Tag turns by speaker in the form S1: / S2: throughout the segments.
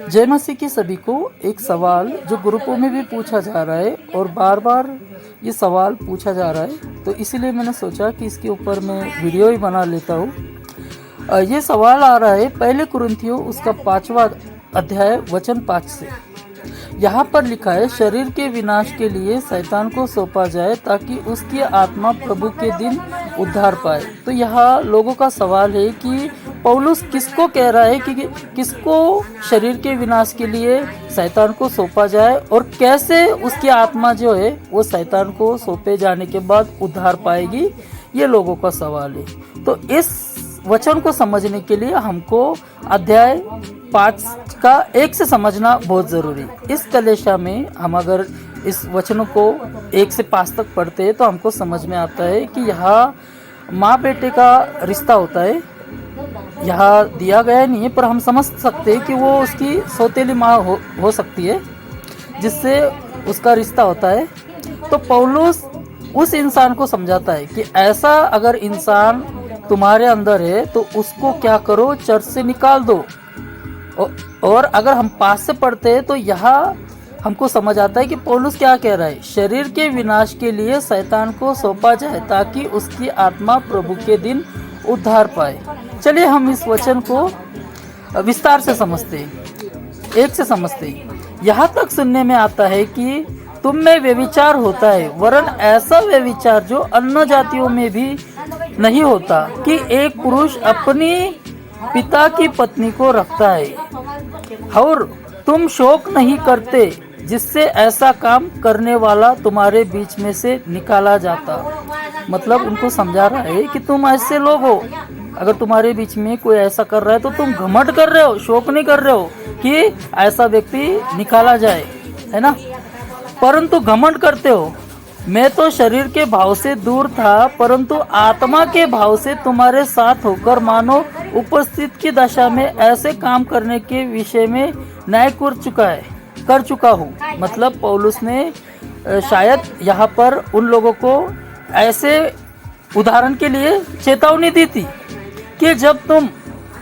S1: जय मसीह की सभी को। एक सवाल जो ग्रुपों में भी पूछा जा रहा है और बार बार ये सवाल पूछा जा रहा है, तो इसीलिए मैंने सोचा कि इसके ऊपर मैं वीडियो ही बना लेता हूँ। ये सवाल आ रहा है पहले कुरिन्थियों उसका 5वां अध्याय वचन 5 से। यहाँ पर लिखा है, शरीर के विनाश के लिए शैतान को सौंपा जाए ताकि उसकी आत्मा प्रभु के दिन उद्धार पाए। तो यहाँ लोगों का सवाल है कि पौलुस किसको कह रहा है कि किसको शरीर के विनाश के लिए शैतान को सौंपा जाए और कैसे उसकी आत्मा जो है वो शैतान को सौंपे जाने के बाद उद्धार पाएगी, ये लोगों का सवाल है। तो इस वचन को समझने के लिए हमको अध्याय 5 का 1 से समझना बहुत ज़रूरी। इस कलेशा में हम अगर इस वचनों को 1 से 5 तक पढ़ते हैं तो हमको समझ में आता है कि यहाँ माँ बेटे का रिश्ता होता है। यहाँ दिया गया नहीं है, पर हम समझ सकते हैं कि वो उसकी सौतेली माँ हो सकती है जिससे उसका रिश्ता होता है। तो पौलुस उस इंसान को समझाता है कि ऐसा अगर इंसान तुम्हारे अंदर है तो उसको क्या करो, चर्च से निकाल दो। और अगर हम पास से पढ़ते हैं तो यहाँ हमको समझ आता है कि पौलुस क्या कह रहा है, शरीर के विनाश के लिए शैतान को सौंपा जाए ताकि उसकी आत्मा प्रभु के दिन उद्धार पाए। चलिए हम इस वचन को विस्तार से समझते हैं, 1 से समझते हैं। यहाँ तक सुनने में आता है कि तुम में व्यभिचार होता है, वरन ऐसा व्यभिचार जो अन्य जातियों में भी नहीं होता कि एक पुरुष अपनी पिता की पत्नी को रखता है, और तुम शोक नहीं करते जिससे ऐसा काम करने वाला तुम्हारे बीच में से निकाला जाता। मतलब उनको समझा रहा है कि तुम ऐसे लोग हो, अगर तुम्हारे बीच में कोई ऐसा कर रहा है तो तुम घमंड कर रहे हो, शोक नहीं कर रहे हो कि ऐसा व्यक्ति निकाला जाए, है ना, परंतु घमंड करते हो। मैं तो शरीर के भाव से दूर था, परंतु आत्मा के भाव से तुम्हारे साथ होकर मानो उपस्थित की दशा में ऐसे काम करने के विषय में न्याय कर चुका हूँ। मतलब पौलुस ने शायद यहाँ पर उन लोगों को ऐसे उदाहरण के लिए चेतावनी दी थी कि जब तुम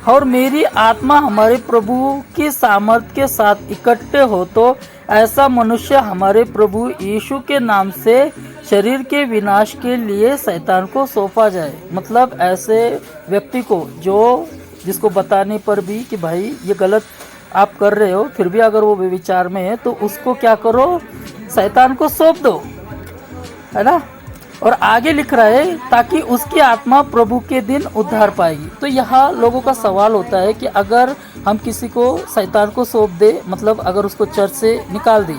S1: और मेरी आत्मा हमारे प्रभु की सामर्थ के साथ इकट्ठे हो तो ऐसा मनुष्य हमारे प्रभु यीशु के नाम से शरीर के विनाश के लिए शैतान को सौंपा जाए। मतलब ऐसे व्यक्ति को जिसको बताने पर भी कि भाई ये गलत आप कर रहे हो, फिर भी अगर वो व्यभिचार में है तो उसको क्या करो, शैतान को सौंप दो, है ना। और आगे लिख रहा है ताकि उसकी आत्मा प्रभु के दिन उद्धार पाएगी। तो यहाँ लोगों का सवाल होता है कि अगर हम किसी को शैतान को सौंप दे, मतलब अगर उसको चर्च से निकाल दे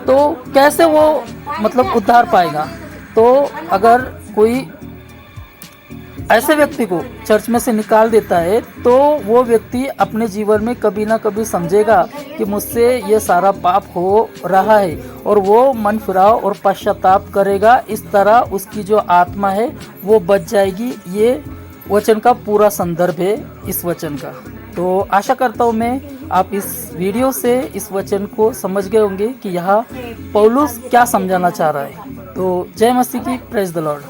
S1: तो कैसे वो मतलब उद्धार पाएगा। तो अगर कोई ऐसे व्यक्ति को चर्च में से निकाल देता है तो वो व्यक्ति अपने जीवन में कभी ना कभी समझेगा कि मुझसे ये सारा पाप हो रहा है और वो मन फिराव और पश्चाताप करेगा। इस तरह उसकी जो आत्मा है वो बच जाएगी। ये वचन का पूरा संदर्भ है इस वचन का। तो आशा करता हूँ मैं आप इस वीडियो से इस वचन को समझ गए होंगे कि यहाँ पौलुस क्या समझाना चाह रहा है। तो जय मसीह की, प्रेज द लॉर्ड।